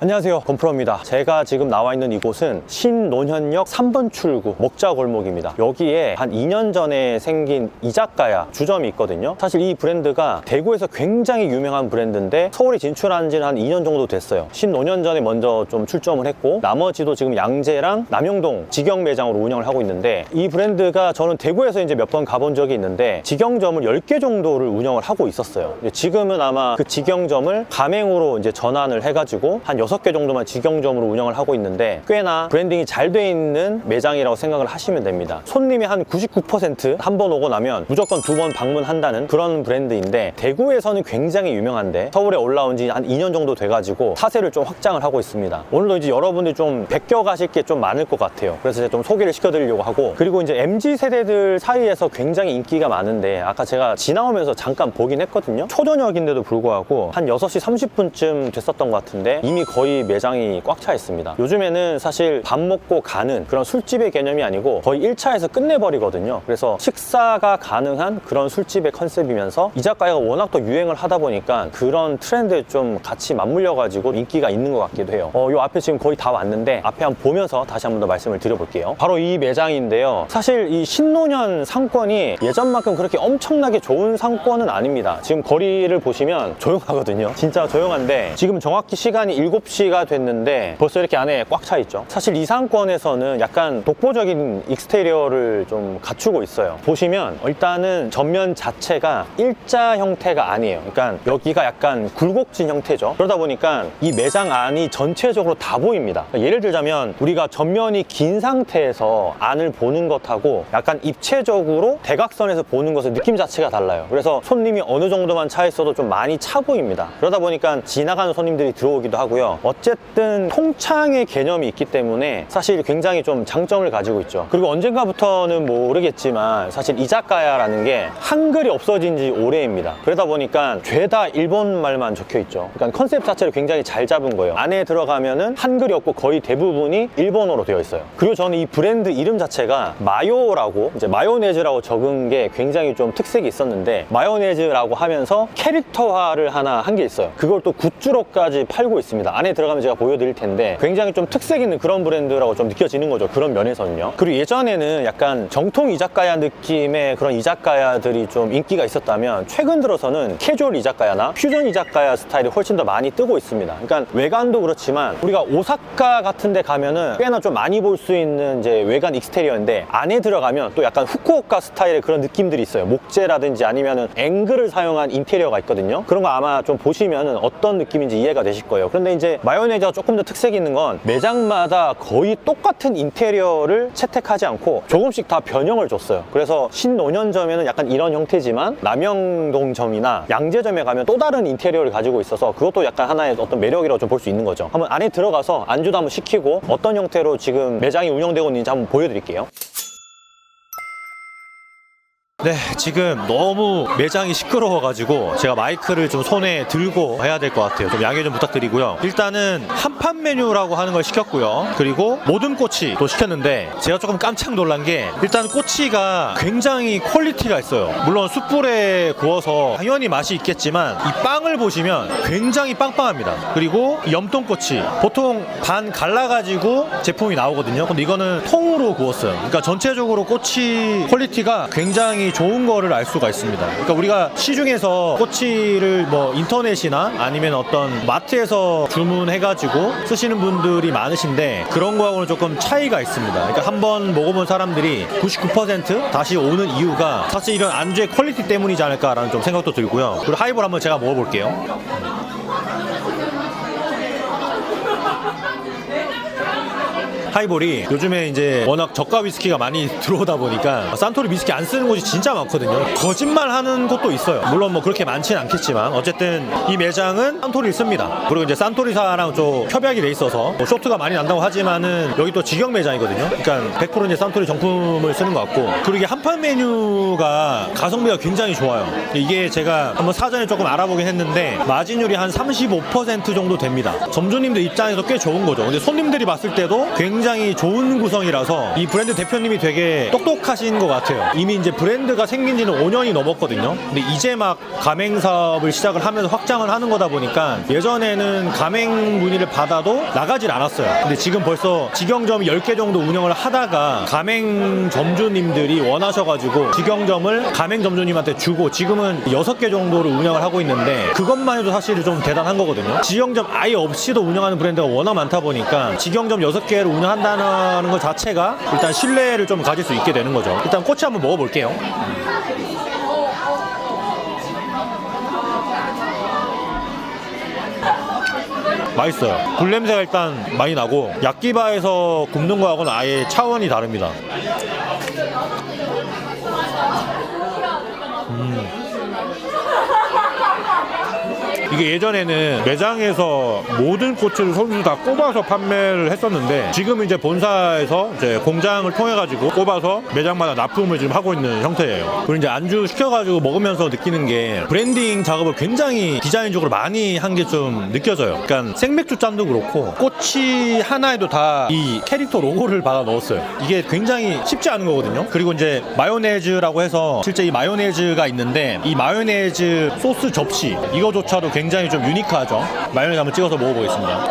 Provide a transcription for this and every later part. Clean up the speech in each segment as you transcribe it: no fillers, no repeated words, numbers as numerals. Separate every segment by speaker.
Speaker 1: 안녕하세요, 건프로입니다. 제가 지금 나와 있는 이곳은 신논현역 3번 출구 먹자골목입니다. 여기에 한 2년 전에 생긴 이자카야 주점이 있거든요. 사실 이 브랜드가 대구에서 굉장히 유명한 브랜드인데 서울에 진출한 지는 한 2년 정도 됐어요. 15년 전에 먼저 좀 출점을 했고 나머지도 지금 양재랑 남영동 직영 매장으로 운영을 하고 있는데, 이 브랜드가 저는 대구에서 이제 몇 번 가본 적이 있는데 직영점을 10개 정도를 운영을 하고 있었어요. 지금은 아마 그 직영점을 가맹으로 이제 전환을 해가지고 한 6개 정도만 직영점으로 운영을 하고 있는데 꽤나 브랜딩이 잘 돼 있는 매장이라고 생각을 하시면 됩니다. 손님이 한 99% 한 번 오고 나면 무조건 2번 방문한다는 그런 브랜드인데, 대구에서는 굉장히 유명한데 서울에 올라온 지 한 2년 정도 돼가지고 사세를 좀 확장을 하고 있습니다. 오늘도 이제 여러분들이 좀 베껴가실 게 좀 많을 것 같아요. 그래서 제가 좀 소개를 시켜드리려고 하고, 그리고 이제 MZ 세대들 사이에서 굉장히 인기가 많은데 아까 제가 지나오면서 잠깐 보긴 했거든요. 초저녁인데도 불구하고 한 6시 30분쯤 됐었던 것 같은데 이미 거의 매장이 꽉 차 있습니다. 요즘에는 사실 밥 먹고 가는 그런 술집의 개념이 아니고 거의 1차에서 끝내버리거든요. 그래서 식사가 가능한 그런 술집의 컨셉이면서 이자카야가 워낙 또 유행을 하다 보니까 그런 트렌드에 좀 같이 맞물려가지고 인기가 있는 것 같기도 해요. 요 앞에 지금 거의 다 왔는데 앞에 한번 보면서 다시 한번 더 말씀을 드려볼게요. 바로 이 매장인데요. 사실 이 신논현 상권이 예전만큼 그렇게 엄청나게 좋은 상권은 아닙니다. 지금 거리를 보시면 조용하거든요. 진짜 조용한데 지금 정확히 시간이 7시가 됐는데 벌써 이렇게 안에 꽉 차 있죠. 사실 이 상권에서는 약간 독보적인 익스테리어를 좀 갖추고 있어요. 보시면 일단은 전면 자체가 일자 형태가 아니에요. 그러니까 여기가 약간 굴곡진 형태죠. 그러다 보니까 이 매장 안이 전체적으로 다 보입니다. 예를 들자면 우리가 전면이 긴 상태에서 안을 보는 것하고 약간 입체적으로 대각선에서 보는 것의 느낌 자체가 달라요. 그래서 손님이 어느 정도만 차 있어도 좀 많이 차 보입니다. 그러다 보니까 지나가는 손님들이 들어오기도 하고요. 어쨌든 통창의 개념이 있기 때문에 사실 굉장히 좀 장점을 가지고 있죠. 그리고 언젠가부터는 모르겠지만 사실 이자카야라는 게 한글이 없어진 지 오래입니다. 그러다 보니까 죄다 일본말만 적혀 있죠. 그러니까 컨셉 자체를 굉장히 잘 잡은 거예요. 안에 들어가면은 한글이 없고 거의 대부분이 일본어로 되어 있어요. 그리고 저는 이 브랜드 이름 자체가 마요라고, 이제 마요네즈라고 적은 게 굉장히 좀 특색이 있었는데, 마요네즈라고 하면서 캐릭터화를 하나 한 게 있어요. 그걸 또 굿즈로까지 팔고 있습니다. 안에 들어가면 제가 보여드릴 텐데 굉장히 좀 특색 있는 그런 브랜드라고 좀 느껴지는 거죠. 그런 면에서는요. 그리고 예전에는 약간 정통 이자카야 느낌의 그런 이자카야들이 좀 인기가 있었다면 최근 들어서는 캐주얼 이자카야나 퓨전 이자카야 스타일이 훨씬 더 많이 뜨고 있습니다. 그러니까 외관도 그렇지만 우리가 오사카 같은 데 가면은 꽤나 좀 많이 볼 수 있는 이제 외관 익스테리어인데, 안에 들어가면 또 약간 후쿠오카 스타일의 그런 느낌들이 있어요. 목재라든지 아니면은 앵글을 사용한 인테리어가 있거든요. 그런 거 아마 좀 보시면은 어떤 느낌인지 이해가 되실 거예요. 그런데 이제 마요네즈가 조금 더 특색이 있는 건 매장마다 거의 똑같은 인테리어를 채택하지 않고 조금씩 다 변형을 줬어요. 그래서 신논현점에는 약간 이런 형태지만 남영동점이나 양재점에 가면 또 다른 인테리어를 가지고 있어서 그것도 약간 하나의 어떤 매력이라고 좀 볼 수 있는 거죠. 한번 안에 들어가서 안주도 한번 시키고 어떤 형태로 지금 매장이 운영되고 있는지 한번 보여드릴게요. 네, 지금 너무 매장이 시끄러워가지고 제가 마이크를 좀 손에 들고 해야 될 것 같아요. 좀 양해 좀 부탁드리고요. 일단은 한판 메뉴라고 하는 걸 시켰고요. 그리고 모든 꼬치도 시켰는데 제가 조금 깜짝 놀란 게, 일단 꼬치가 굉장히 퀄리티가 있어요. 물론 숯불에 구워서 당연히 맛이 있겠지만 이 빵을 보시면 굉장히 빵빵합니다. 그리고 염통꼬치 보통 반 갈라가지고 제품이 나오거든요. 근데 이거는 통으로 구웠어요. 그러니까 전체적으로 꼬치 퀄리티가 굉장히 좋은 거를 알 수가 있습니다. 그러니까 우리가 시중에서 꼬치를 뭐 인터넷이나 아니면 어떤 마트에서 주문해가지고 쓰시는 분들이 많으신데 그런 거하고는 조금 차이가 있습니다. 그러니까 한번 먹어본 사람들이 99% 다시 오는 이유가 사실 이런 안주의 퀄리티 때문이지 않을까라는 좀 생각도 들고요. 그리고 하이볼 한번 제가 먹어볼게요. 하이볼이 요즘에 이제 워낙 저가 위스키가 많이 들어오다 보니까 산토리 위스키 안 쓰는 곳이 진짜 많거든요. 거짓말 하는 곳도 있어요. 물론 뭐 그렇게 많지는 않겠지만 어쨌든 이 매장은 산토리를 씁니다. 그리고 이제 산토리사랑 좀 협약이 돼 있어서 뭐 쇼트가 많이 난다고 하지만은 여기 또 직영 매장이거든요. 그러니까 100% 이제 산토리 정품을 쓰는 것 같고, 그리고 이게 한판 메뉴가 가성비가 굉장히 좋아요. 이게 제가 한번 사전에 조금 알아보긴 했는데 마진율이 한 35% 정도 됩니다. 점주님들 입장에서 꽤 좋은 거죠. 근데 손님들이 봤을 때도 굉장히
Speaker 2: 굉장히 좋은 구성이라서 이 브랜드 대표님이 되게 똑똑하신 것 같아요. 이미 이제 브랜드가 생긴 지는 5년이 넘었거든요. 근데 이제 막 가맹 사업을 시작을 하면서 확장을 하는 거다 보니까 예전에는 가맹 문의를 받아도 나가질 않았어요. 근데 지금 벌써 직영점 10개 정도 운영을 하다가 가맹 점주님들이 원하셔가지고 직영점을 가맹 점주님한테 주고 지금은 6개 정도를 운영을 하고 있는데 그것만 해도 사실 좀 대단한 거거든요. 직영점 아예 없이도 운영하는 브랜드가 워낙 많다 보니까 직영점 6개를 운영한다는 것 자체가 일단 신뢰를 좀 가질 수 있게 되는 거죠. 일단 꼬치 한번 먹어볼게요. 맛있어요. 굴 냄새가 일단 많이 나고 야끼바에서 굽는 거하고는 아예 차원이 다릅니다. 이게 예전에는 매장에서 모든 꼬치를 손수 다 꼽아서 판매를 했었는데 지금 이제 본사에서 이제 공장을 통해 가지고 꼽아서 매장마다 납품을 지금 하고 있는 형태예요. 그리고 이제 안주 시켜가지고 먹으면서 느끼는 게 브랜딩 작업을 굉장히 디자인적으로 많이 한 게 좀 느껴져요. 그러니까 생맥주 잔도 그렇고 꼬치 하나에도 다 이 캐릭터 로고를 받아 넣었어요. 이게 굉장히 쉽지 않은 거거든요. 그리고 이제 마요네즈라고 해서 실제 이 마요네즈가 있는데 이 마요네즈 소스 접시 이거조차도 굉장히 좀 유니크하죠. 마요네즈 한번 찍어서 먹어보겠습니다.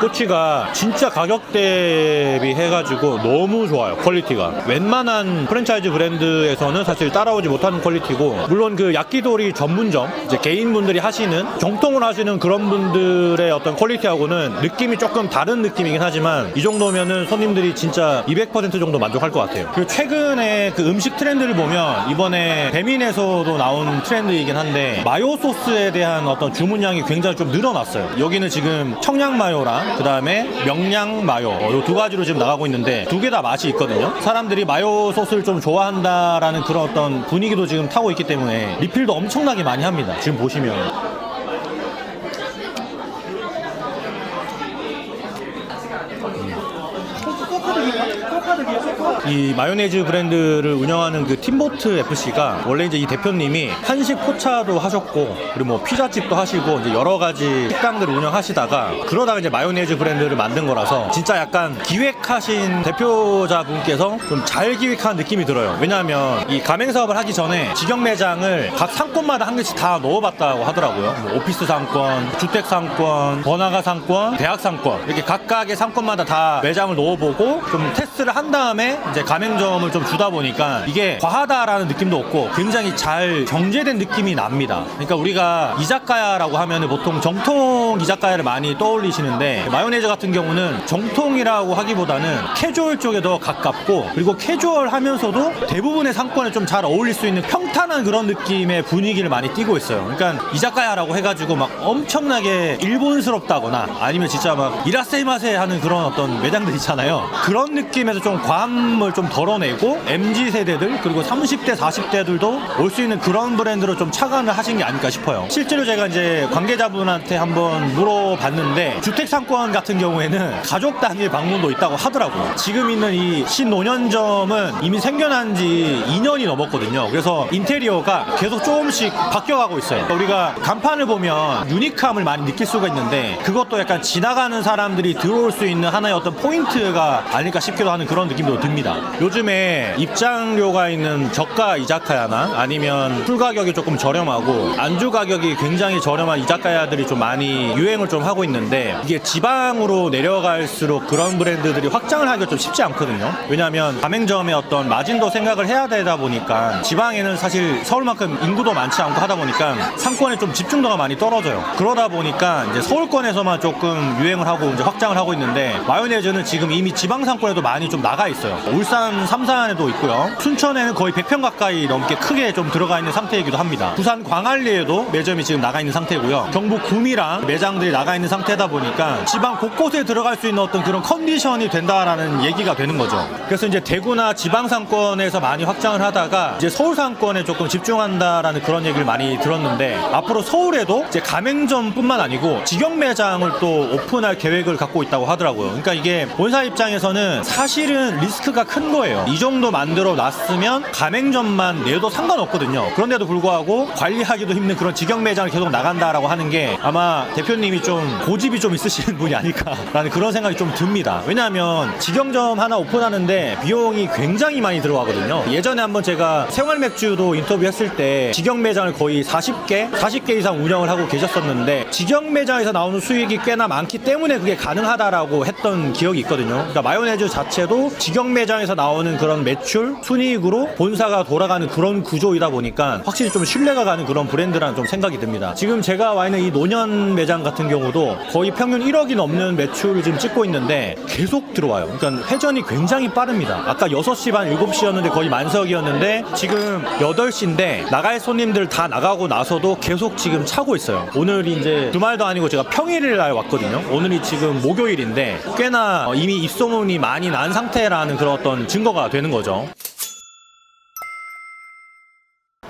Speaker 2: 꼬치가 진짜 가격 대비 해가지고 너무 좋아요. 퀄리티가 웬만한 프랜차이즈 브랜드에서는 사실 따라오지 못하는 퀄리티고, 물론 그 야끼도리 전문점 이제 개인분들이 하시는 정통을 하시는 그런 분들의 어떤 퀄리티하고는 느낌이 조금 다른 느낌이긴 하지만 이 정도면은 손님들이 진짜 200% 정도 만족할 것 같아요. 그리고 최근에 그 음식 트렌드를 보면 이번에 배민에서도 나온 트렌드이긴 한데 마요 소스에 대한 어떤 주문량이 굉장히 좀 늘어났어요. 여기는 지금 청양 마요랑 그 다음에 명량 마요 이 두 가지로 지금 나가고 있는데 두 개 다 맛이 있거든요. 사람들이 마요 소스를 좀 좋아한다라는 그런 어떤 분위기도 지금 타고 있기 때문에 리필도 엄청나게 많이 합니다. 지금 보시면 이 마요네즈 브랜드를 운영하는 그 팀보트 FC가 원래 이제 이 대표님이 한식 포차도 하셨고 그리고 뭐 피자집도 하시고 이제 여러 가지 식당들을 운영하시다가 그러다가 이제 마요네즈 브랜드를 만든 거라서 진짜 약간 기획하신 대표자분께서 좀 잘 기획한 느낌이 들어요. 왜냐하면 이 가맹 사업을 하기 전에 직영 매장을 각 상권마다 한 개씩 다 넣어봤다고 하더라고요. 뭐 오피스 상권, 주택 상권, 번화가 상권, 대학 상권 이렇게 각각의 상권마다 다 매장을 넣어보고 좀 테스트를 한 다음에 이제 가맹점을 좀 주다 보니까 이게 과하다라는 느낌도 없고 굉장히 잘 정제된 느낌이 납니다. 그러니까 우리가 이자카야라고 하면 보통 정통 이자카야를 많이 떠올리시는데 마요네즈 같은 경우는 정통이라고 하기보다는 캐주얼 쪽에 더 가깝고 그리고 캐주얼하면서도 대부분의 상권에 좀 잘 어울릴 수 있는 평탄한 그런 느낌의 분위기를 많이 띠고 있어요. 그러니까 이자카야라고 해가지고 막 엄청나게 일본스럽다거나 아니면 진짜 막 이라세이마세 하는 그런 어떤 매장들 있잖아요. 그런 느낌에서 좀 과함을 좀 덜어내고 MZ세대들 그리고 30대 40대들도 올 수 있는 그런 브랜드로 좀 착안을 하신 게 아닐까 싶어요. 실제로 제가 이제 관계자분한테 한번 물어봤는데 주택 상권 같은 경우에는 가족 단위 방문도 있다고 하더라고요. 지금 있는 이 신논현점은 이미 생겨난 지 2년이 넘었거든요. 그래서 인테리어가 계속 조금씩 바뀌어가고 있어요. 우리가 간판을 보면 유니크함을 많이 느낄 수가 있는데 그것도 약간 지나가는 사람들이 들어올 수 있는 하나의 어떤 포인트가 아닐까 싶기도 하는 그런 느낌도 듭니다. 요즘에 입장료가 있는 저가 이자카야나 아니면 술 가격이 조금 저렴하고 안주 가격이 굉장히 저렴한 이자카야들이 좀 많이 유행을 좀 하고 있는데 이게 지방으로 내려갈수록 그런 브랜드들이 확장을 하기가 좀 쉽지 않거든요. 왜냐하면 가맹점의 어떤 마진도 생각을 해야 되다 보니까 지방에는 사실 서울만큼 인구도 많지 않고 하다 보니까 상권에 좀 집중도가 많이 떨어져요. 그러다 보니까 이제 서울권에서만 조금 유행을 하고 이제 확장을 하고 있는데 마요네즈는 지금 이미 지방 상권에도 많이 좀 나가 있어요. 울산 삼산에도 있고요. 순천에는 거의 100평 가까이 넘게 크게 좀 들어가 있는 상태이기도 합니다. 부산 광안리에도 매점이 지금 나가 있는 상태고요. 경북 구미랑 매장들이 나가 있는 상태다 보니까 지방 곳곳에 들어갈 수 있는 어떤 그런 컨디션이 된다라는 얘기가 되는 거죠. 그래서 이제 대구나 지방 상권에서 많이 확장을 하다가 이제 서울 상권에 조금 집중한다라는 그런 얘기를 많이 들었는데 앞으로 서울에도 이제 가맹점뿐만 아니고 직영 매장을 또 오픈할 계획을 갖고 있다고 하더라고요. 그러니까 이게 본사 입장에서는 사실은 리스크가 리스크가 큰 거예요. 이 정도 만들어 놨으면 가맹점만 내도 상관없거든요. 그런데도 불구하고 관리하기도 힘든 그런 직영 매장을 계속 나간다라고 하는 게 아마 대표님이 좀 고집이 좀 있으신 분이 아닐까라는 그런 생각이 좀 듭니다. 왜냐하면 직영점 하나 오픈하는데 비용이 굉장히 많이 들어가거든요. 예전에 한번 제가 생활맥주도 인터뷰했을 때 직영 매장을 거의 40개 이상 운영을 하고 계셨었는데 직영 매장에서 나오는 수익이 꽤나 많기 때문에 그게 가능하다라고 했던 기억이 있거든요. 그러니까 마요네즈 자체도 직영 매장에서 나오는 그런 매출, 순이익으로 본사가 돌아가는 그런 구조이다 보니까 확실히 좀 신뢰가 가는 그런 브랜드라는 좀 생각이 듭니다. 지금 제가 와 있는 이 노년 매장 같은 경우도 거의 평균 1억이 넘는 매출을 지금 찍고 있는데 계속 들어와요. 그러니까 회전이 굉장히 빠릅니다. 아까 6시 반, 7시였는데 거의 만석이었는데 지금 8시인데 나갈 손님들 다 나가고 나서도 계속 지금 차고 있어요. 오늘이 이제 주말도 아니고 제가 평일을 날 왔거든요. 오늘이 지금 목요일인데 꽤나 이미 입소문이 많이 난 상태라는 그런 어떤 증거가 되는 거죠.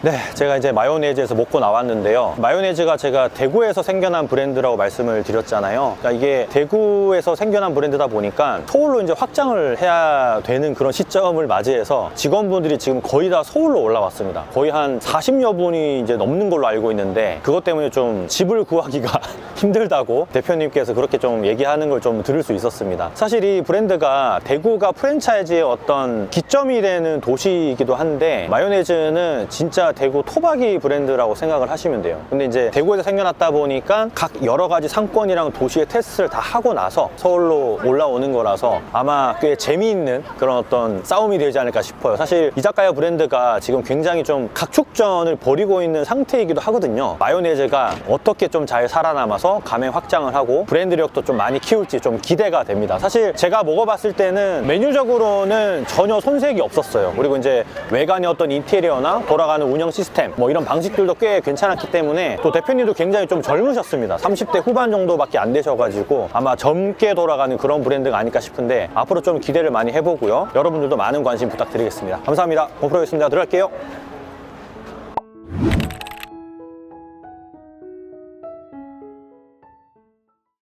Speaker 1: 네, 제가 이제 마요네즈에서 먹고 나왔는데요. 마요네즈가 제가 대구에서 생겨난 브랜드라고 말씀을 드렸잖아요. 그러니까 이게 대구에서 생겨난 브랜드다 보니까 서울로 이제 확장을 해야 되는 그런 시점을 맞이해서 직원분들이 지금 거의 다 서울로 올라왔습니다. 거의 한 40여 분이 이제 넘는 걸로 알고 있는데 그것 때문에 좀 집을 구하기가 힘들다고 대표님께서 그렇게 좀 얘기하는 걸 좀 들을 수 있었습니다. 사실 이 브랜드가 대구가 프랜차이즈의 어떤 기점이 되는 도시이기도 한데 마요네즈는 진짜 대구 토박이 브랜드라고 생각을 하시면 돼요. 근데 이제 대구에서 생겨났다 보니까 각 여러 가지 상권이랑 도시의 테스트를 다 하고 나서 서울로 올라오는 거라서 아마 꽤 재미있는 그런 어떤 싸움이 되지 않을까 싶어요. 사실 이자카야 브랜드가 지금 굉장히 좀 각축전을 벌이고 있는 상태이기도 하거든요. 마요네즈가 어떻게 좀 잘 살아남아서 가맹 확장을 하고 브랜드력도 좀 많이 키울지 좀 기대가 됩니다. 사실 제가 먹어봤을 때는 메뉴적으로는 전혀 손색이 없었어요. 그리고 이제 외관의 어떤 인테리어나 돌아가는 운영 시스템 뭐 이런 방식들도 꽤 괜찮았기 때문에 또 대표님도 굉장히 좀 젊으셨습니다. 30대 후반 정도밖에 안 되셔가지고 아마 젊게 돌아가는 그런 브랜드가 아닐까 싶은데 앞으로 좀 기대를 많이 해보고요. 여러분들도 많은 관심 부탁드리겠습니다. 감사합니다. 고프로였습니다. 들어갈게요.